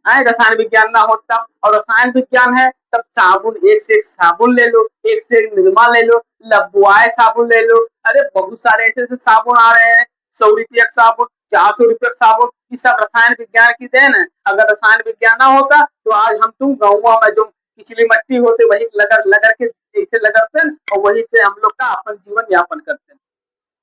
रसायन विज्ञान ना हो तब, और रसायन विज्ञान है तब साबुन, एक से एक साबुन ले लो, एक से एक निरमा ले लो, लबुआए साबुन ले लो। अरे बहुत सारे ऐसे ऐसे साबुन आ रहे हैं, 100 रुपये का साबुन, 400 रुपये का साबुन, ये सब रसायन विज्ञान की देन है। अगर रसायन विज्ञान ना होता तो आज हम तुम गाँव में जो पिछली मट्टी होते वही लगड़ लगड़ के जैसे लगड़ते और वही से हम लोग का अपन जीवन यापन करते,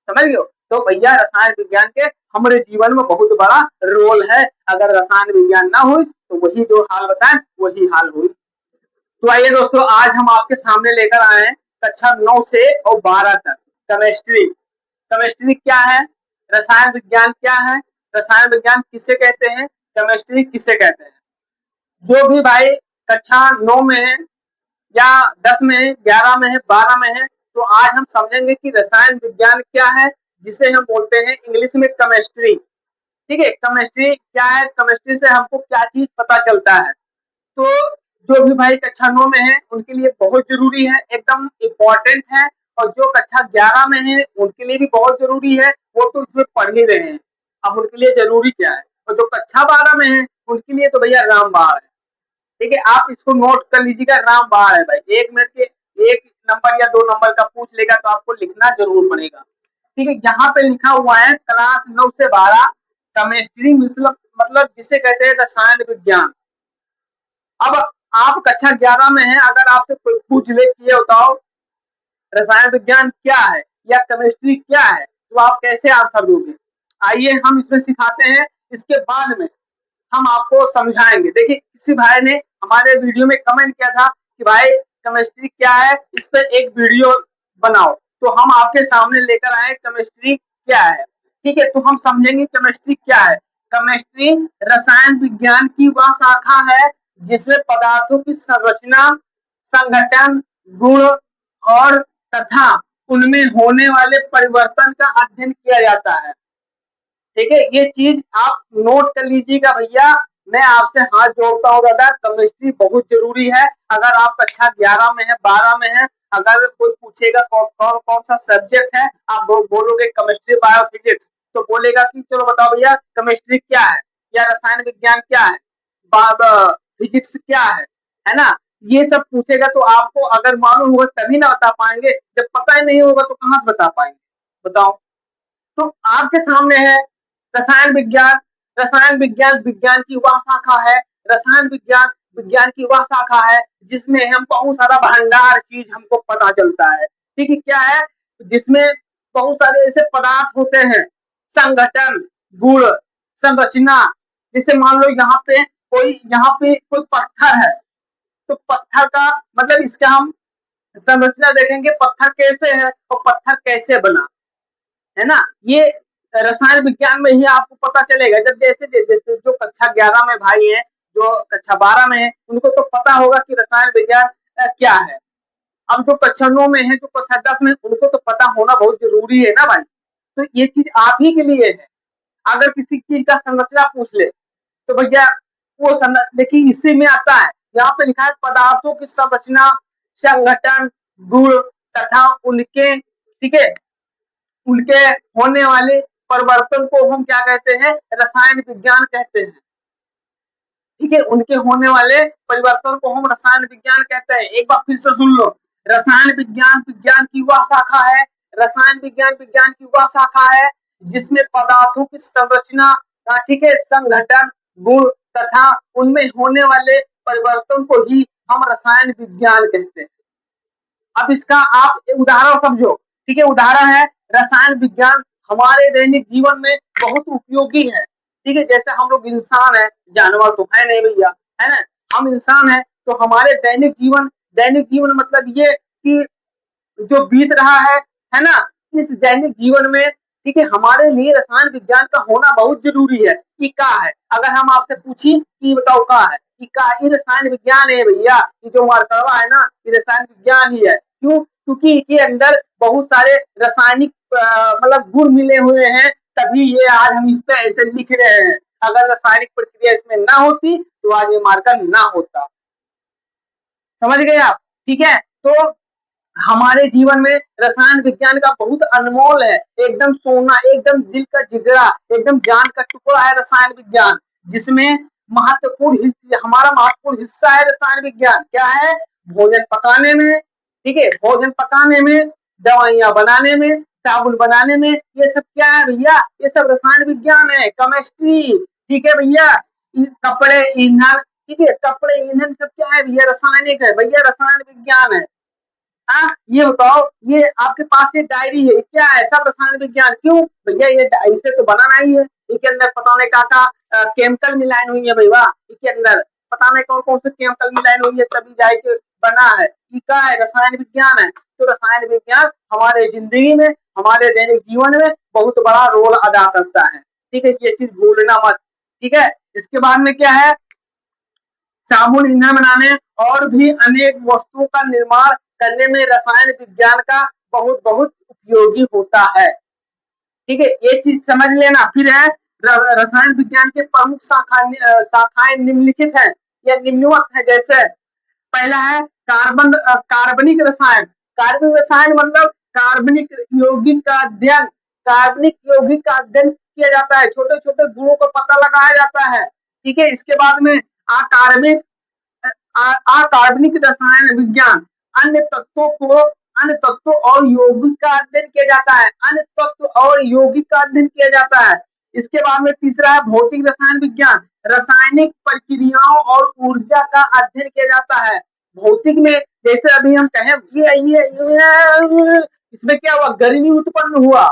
समझ गए। तो भैया रसायन विज्ञान के हमारे जीवन में बहुत बड़ा रोल है। अगर रसायन विज्ञान ना हुई तो वही जो हाल बताए वही हाल हुई। तो आइए दोस्तों, आज हम आपके सामने लेकर आए हैं कक्षा 9 से और 12 तक केमिस्ट्री। केमिस्ट्री क्या है, रसायन विज्ञान क्या है, रसायन विज्ञान किसे कहते हैं, केमिस्ट्री किसे कहते हैं। जो भी भाई कक्षा 9 में है या 10 में है, 11 में है, 12 में है, तो आज हम समझेंगे कि रसायन विज्ञान क्या है, जिसे हम बोलते हैं इंग्लिश में केमिस्ट्री। ठीक है, केमिस्ट्री क्या है, केमिस्ट्री से हमको क्या चीज पता चलता है। तो जो भी भाई कक्षा 9 में है उनके लिए बहुत जरूरी है, एकदम इम्पोर्टेंट है। और जो कक्षा 11 में है उनके लिए भी बहुत जरूरी है, वो तो इसमें पढ़ ही रहे हैं। अब उनके लिए जरूरी क्या है, और जो कक्षा 12 में है उनके लिए तो भैया रामबाण है। ठीक है, आप इसको नोट कर लीजिएगा, रामबाण है भाई। 1 मिनट के 1 नंबर या 2 नंबर का पूछ लेगा तो आपको लिखना जरूर पड़ेगा। ठीक है, यहाँ पे लिखा हुआ है क्लास 9 से 12 केमिस्ट्री, मतलब जिसे कहते हैं रसायन विज्ञान। अब आप कक्षा 11 में हैं, अगर आपसे कोई पूछ ले कि ये बताओ रसायन विज्ञान क्या है या केमिस्ट्री क्या है, तो आप कैसे आंसर दोगे। आइए हम इसमें सिखाते हैं, इसके बाद में हम आपको समझाएंगे। देखिए, किसी भाई ने हमारे वीडियो में कमेंट किया था कि भाई केमिस्ट्री क्या है, इस पे एक वीडियो बनाओ, तो हम आपके सामने लेकर आए केमिस्ट्री क्या है। ठीक है, तो हम समझेंगे केमिस्ट्री क्या है। केमिस्ट्री रसायन विज्ञान की वह शाखा है जिसमें पदार्थों की संरचना, संगठन, गुण और तथा उनमें होने वाले परिवर्तन का अध्ययन किया जाता है। ठीक है, ये चीज आप नोट कर लीजिएगा भैया। मैं आपसे हाथ जोड़ता हूँ दादा, केमिस्ट्री बहुत जरूरी है। अगर आप कक्षा 11 में है, 12 में है, अगर कोई पूछेगा कौन कौन सा सब्जेक्ट है, आप बोलोगे केमिस्ट्री, बायो, फिजिक्स, तो बोलेगा कि चलो बताओ भैया केमिस्ट्री क्या है या रसायन विज्ञान क्या है, फिजिक्स क्या है ना। ये सब पूछेगा तो आपको अगर मालूम होगा तभी ना बता पाएंगे, जब पता ही नहीं होगा तो कहाँ से बता पाएंगे, बताओ। तो आपके सामने है रसायन विज्ञान। रसायन विज्ञान विज्ञान की वह शाखा है, रसायन विज्ञान विज्ञान की वह शाखा है जिसमें हम बहुत सारा भंडार चीज हमको पता चलता है। ठीक है, क्या है, जिसमें बहुत सारे ऐसे पदार्थ होते हैं, संगठन, गुण, संरचना। जैसे मान लो यहाँ पे कोई पत्थर है, तो पत्थर का मतलब इसका हम संरचना देखेंगे, पत्थर कैसे है और पत्थर कैसे बना, है ना। ये रसायन विज्ञान में ही आपको पता चलेगा। जब जैसे जैसे जो कक्षा 11 में भाई है, जो कक्षा 12 में है, उनको तो पता होगा कि रसायन विज्ञान क्या है। अब जो कक्षा 9 में है, जो कक्षा 10 में, उनको तो पता होना बहुत जरूरी है ना भाई। तो ये चीज आप ही के लिए है। अगर किसी चीज का संरचना पूछ ले तो भैया वो देखिए इसी में आता है, यहाँ पे लिखा है पदार्थों की संरचना, संगठन, गुण तथा उनके, ठीक है, उनके होने वाले परिवर्तन को हम क्या कहते हैं, रसायन विज्ञान कहते हैं। ठीक है, उनके होने वाले परिवर्तन को हम रसायन विज्ञान कहते हैं। एक बार फिर से सुन लो, रसायन विज्ञान विज्ञान की वह शाखा है, रसायन विज्ञान विज्ञान की वह शाखा है जिसमें पदार्थों की संरचना, ठीक है, संगठन, गुण तथा उनमें होने वाले परिवर्तन को ही हम रसायन विज्ञान कहते हैं। अब इसका आप उदाहरण समझो। ठीक है, उदाहरण है रसायन विज्ञान हमारे दैनिक जीवन में बहुत उपयोगी है। ठीक है, जैसे हम लोग इंसान है, जानवर तो है नहीं भैया, है ना। हम इंसान है तो हमारे दैनिक जीवन मतलब ये कि जो बीत रहा है ना, इस दैनिक जीवन में, ठीक है, हमारे लिए रसायन विज्ञान का होना बहुत जरूरी है। कि का है, अगर हम आपसे पूछी कि बताओ का है, कि का, ये रसायन विज्ञान है भैया। ये जो मार्करवा है ना, ये रसायन विज्ञान ही है। क्यों, क्योंकि इसके अंदर बहुत सारे रासायनिक मतलब गुण मिले हुए हैं, तभी ये आज हम इस पे ऐसे लिख रहे हैं। अगर रासायनिक प्रक्रिया इसमें ना होती तो आज ये मार्कर ना होता। समझ गए आप। ठीक है, तो हमारे जीवन में रसायन विज्ञान का बहुत अनमोल है, एकदम सोना, एकदम दिल का जिगरा, एकदम जान का टुकड़ा है रसायन विज्ञान। जिसमें महत्वपूर्ण हमारा महत्वपूर्ण हिस्सा है रसायन विज्ञान। क्या है? भोजन पकाने में, ठीक है, भोजन पकाने में, दवाइयां बनाने में, साबुन बनाने में, ये सब क्या है भैया? ये सब रसायन विज्ञान है, केमिस्ट्री। ठीक है भैया, कपड़े, ईंधन, ठीक है, कपड़े, ईंधन सब क्या है भैया? रासायनिक है भैया, रसायन विज्ञान है। हाँ, ये बताओ, ये आपके पास ये डायरी है, क्या है? सब रसायन विज्ञान। क्यों भैया? ये इसे तो बनाना ही है, इसके अंदर पता नहीं क्या केमिकल मिलाइन हुई है भैया, इसके अंदर पता नहीं कौन कौन से केमिकल मिलाइन हुई है, तभी जाके बना है। ये क्या है? रसायन विज्ञान है। तो रसायन विज्ञान हमारे जिंदगी में, हमारे दैनिक जीवन में बहुत बड़ा रोल अदा करता है। ठीक है, ये चीज भूलना मत। ठीक है, इसके बाद में क्या है? साबुन, ईंधन बनाने और भी अनेक वस्तुओं का निर्माण करने में रसायन विज्ञान का बहुत बहुत उपयोगी होता है। ठीक है, ये चीज समझ लेना। फिर है रसायन विज्ञान के प्रमुख शाखाएं निम्नलिखित है या निम्नवत है। जैसे पहला है कार्बनिक रसायन। कार्बनिक रसायन मतलब कार्बनिक यौगिक का अध्ययन किया जाता है, छोटे छोटे गुणों का पता लगाया जाता है। ठीक है, इसके बाद में अकार्बनिक अकार्बनिक रसायन विज्ञान, अन्य तत्वों और यौगिक का अध्ययन किया जाता है, अन्य तत्व और यौगिक का अध्ययन किया जाता है। इसके बाद में तीसरा है भौतिक रसायन विज्ञान, रासायनिक प्रक्रियाओं और ऊर्जा का अध्ययन किया जाता है। भौतिक में जैसे अभी हम कहें ये इसमें क्या हुआ? गर्मी उत्पन्न हुआ,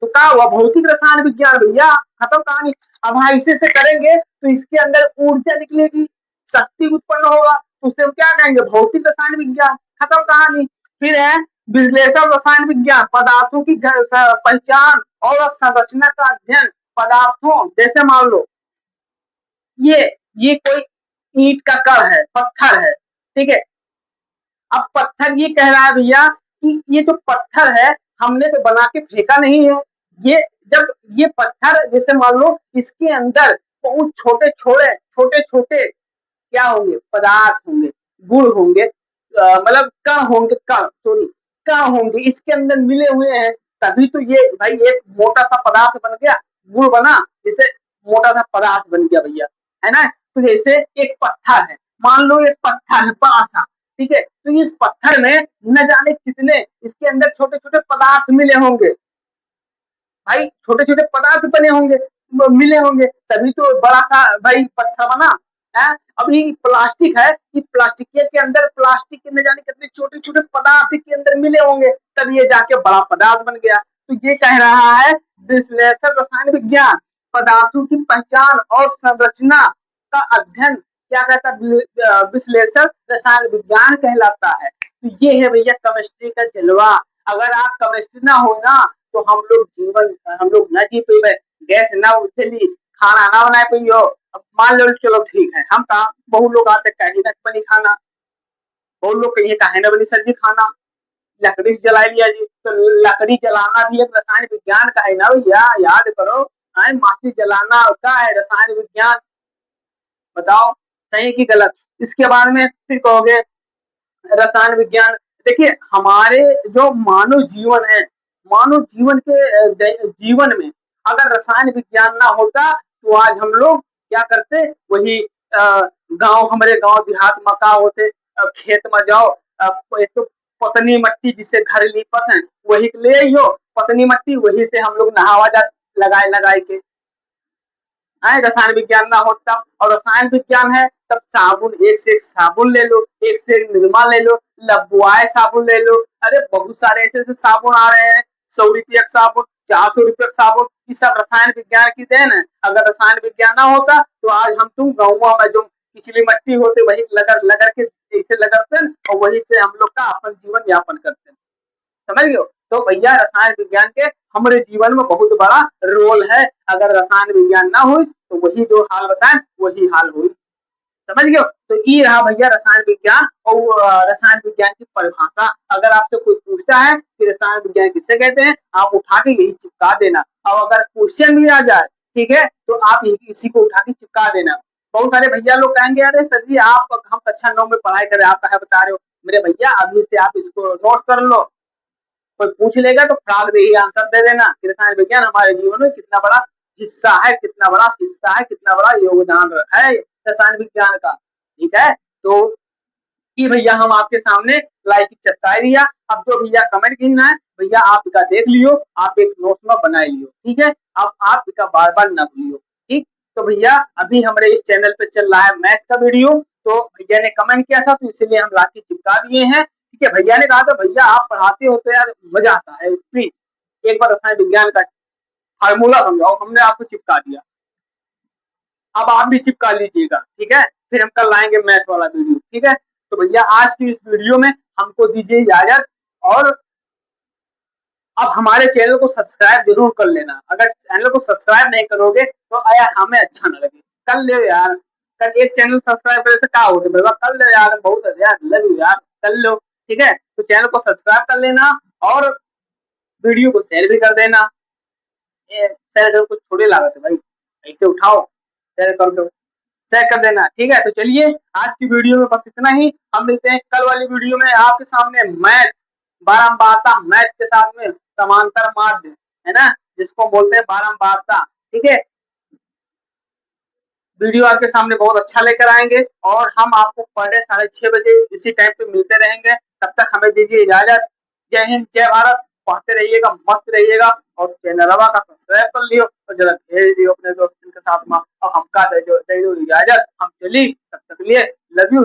तो क्या हुआ? भौतिक रसायन विज्ञान भैया, खत्म कहानी। अब हाँ, इसे से करेंगे तो इसके अंदर ऊर्जा निकलेगी, शक्ति उत्पन्न होगा, तो उसे हम क्या कहेंगे? भौतिक रसायन विज्ञान, खत्म कहानी। फिर है विश्लेषण रसायन विज्ञान, पदार्थों की पहचान और संरचना का अध्ययन। पदार्थों जैसे मान लो ये कोई ईंट का कण है, पत्थर है, ठीक है। अब पत्थर ये कह रहा है भैया कि ये जो पत्थर है हमने तो बना के फेंका नहीं है। ये जब ये पत्थर जैसे मान लो इसके अंदर बहुत छोटे छोटे क्या होंगे? पदार्थ होंगे, गुण होंगे, मतलब कण होंगे, कण होंगे इसके अंदर मिले हुए हैं, तभी तो ये भाई एक मोटा सा पदार्थ बन गया, गुण बना, जिसे मोटा सा पदार्थ बन गया भैया, है ना। तो जैसे एक पत्थर है, मान लो एक पत्थर है बड़ा सा, ठीक है, तो इस पत्थर में न जाने कितने इसके अंदर छोटे छोटे पदार्थ मिले होंगे भाई, छोटे छोटे पदार्थ बने होंगे, मिले होंगे, तभी तो बड़ा सा भाई पत्थर बना है। अभी प्लास्टिक है कि प्लास्टिक के अंदर प्लास्टिक के न जाने कितने छोटे छोटे पदार्थ के अंदर मिले होंगे, तब ये जाके बड़ा पदार्थ बन गया। तो ये कह रहा है विश्लेषण रसायन विज्ञान पदार्थों की पहचान और संरचना का अध्ययन क्या कहता है? विश्लेषण रसायन विज्ञान कहलाता है। तो ये है भैया केमिस्ट्री का जलवा। अगर आप केमिस्ट्री ना हो ना तो हम लोग न जी पे, गैस ना उठेली, खाना ना बनाए पियो। अब मान लो चलो ठीक है, हम कहा बहुत लोग आते कहीं ना बनी खाना, बहुत लोग कहिए कहे ना बनी सब्जी खाना, लकड़ी से जला लिया जी, तो लकड़ी जलाना भी एक रसायन विज्ञान का है ना भैया, याद करो। माची जलाना का है रसायन विज्ञान। बताओ सही की गलत? इसके बाद में फिर कहोगे रसायन विज्ञान। देखिए हमारे जो मानव जीवन है, मानव जीवन के जीवन में अगर रसायन विज्ञान ना होता तो आज हम लोग क्या करते? वही गांव, हमारे गांव देहात मकान होते, खेत में जाओ, एक तो पतनी मट्टी जिससे घर लिपत है वही ले आइयो, पतनी मट्टी वही से हम लोग नहावा जा लगाए लगाए के। रसायन विज्ञान ना हो तब, और रसायन विज्ञान है तब साबुन, एक से एक साबुन ले लो, एक से एक निरमा ले लो, लबुआए साबुन ले लो। अरे बहुत सारे ऐसे ऐसे साबुन आ रहे हैं, 100 रुपये साबुन, 400 रुपये साबुन, ये सब रसायन विज्ञान की देन है। अगर रसायन विज्ञान ना होता तो आज हम तुम गाँव में जो पिछली मट्टी होते वही लगड़ लगड़ के ऐसे लगड़ते और वही से हम लोग का अपन जीवन यापन करते। समझ गए? तो भैया रसायन विज्ञान के हमारे जीवन में बहुत बड़ा रोल है। अगर रसायन विज्ञान ना हो तो वही जो हाल बताए वही हाल हुई। समझ गए? तो ये रहा भैया रसायन विज्ञान और रसायन विज्ञान की परिभाषा। अगर आपसे कोई पूछता है कि रसायन विज्ञान किसे कहते हैं, आप उठा के यही चिपका देना। और अगर क्वेश्चन भी आ जाए, ठीक है, तो आप इसी को उठा के चिपका देना। बहुत सारे भैया लोग कहेंगे अरे सर जी आप, हम कक्षा 9 में पढ़ाई कर रहे हैं, आप कहे बता रहे हो। मेरे भैया अभी से आप इसको नोट कर लो, कोई पूछ लेगा तो फ्राग दे ही आंसर दे देना कि रसायन विज्ञान हमारे जीवन में कितना बड़ा हिस्सा है, कितना बड़ा हिस्सा है, कितना बड़ा योगदान है रसायन विज्ञान का। ठीक है, तो कि भैया हम आपके सामने लाइक चटकाई दिया। अब जो भैया कमेंट गिनना है भैया आप इका देख लियो, आप एक नोट में बना लियो। ठीक है, अब आप इका बार बार न भूलियो। ठीक, तो भैया अभी हमारे इस चैनल पे चल रहा है मैथ का वीडियो, तो भैया ने कमेंट किया था तो इसलिए हम लाके चिपका दिए हैं। ठीक है, भैया ने कहा था भैया आप पढ़ाते हो तो यार मजा आता है, प्लीज एक बार रसायन विज्ञान का फार्मूला समझाओ, हमने आपको चिपका दिया, अब आप भी चिपका लीजिएगा। ठीक है, फिर हम कल लाएंगे मैथ वाला वीडियो। ठीक है, तो भैया आज की इस वीडियो में हमको दीजिए इजाजत, और अब हमारे चैनल को सब्सक्राइब जरूर कर लेना। अगर चैनल को सब्सक्राइब नहीं करोगे तो यार हमें अच्छा ना लगे। कर ले यार, कर एक चैनल सब्सक्राइब करे से क्या होता है, कर ले यार, बहुत है यार, लव यू यार, कर लो। ठीक है, तो चैनल को सब्सक्राइब कर लेना और वीडियो को शेयर भी कर देना। शेयर कर कुछ थोड़ी लागत है भाई, ऐसे उठाओ शेयर कर दो, शेयर कर देना। ठीक है, तो चलिए आज की वीडियो में बस इतना ही। हम मिलते हैं कल वाली वीडियो में आपके सामने मैथ बारंबारता, मैथ के साथ में समांतर माध्य, है ना, जिसको बोलते हैं बारंबारता। ठीक है, वीडियो आपके सामने बहुत अच्छा लेकर आएंगे और हम आपको पर डे 6:30 इसी टाइम पे मिलते रहेंगे। तब तक हमें दीजिए इजाजत। जय हिंद, जय भारत, पढ़ते रहिएगा, मस्त रहिएगा, और चैनलवा का सब्सक्राइब कर लियो और जरा भेज दियो अपने दोस्तों के साथ में, और हमका दे दो इजाजत, हम चली, तब तक लिए लव यू।